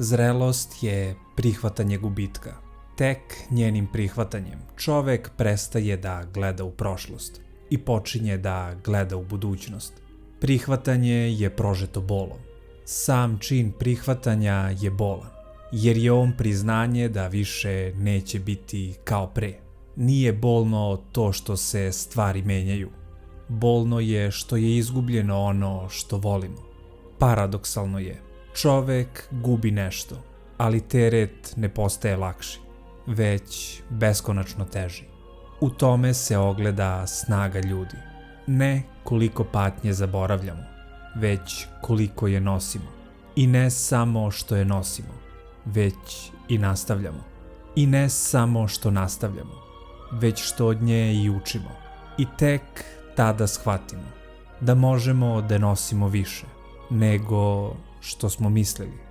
Zrelost je prihvatanje gubitka. Tek njenim prihvatanjem čovek prestaje da gleda u prošlost i počinje da gleda u budućnost. Prihvatanje je prožeto bolom. Sam čin prihvatanja je bolan, jer je on priznanje da više neće biti kao pre. Nije bolno to što se stvari menjaju. Bolno je što je izgubljeno ono što volimo. Paradoksalno je, čovek gubi nešto, ali teret ne postaje lakši, već beskonačno teži. U tome se ogleda snaga ljudi. Ne koliko patnje zaboravljamo, već koliko je nosimo. I ne samo što je nosimo, već i nastavljamo. I ne samo što nastavljamo, već što od nje i učimo. I tek tada shvatimo da možemo da nosimo više nego što smo mislili.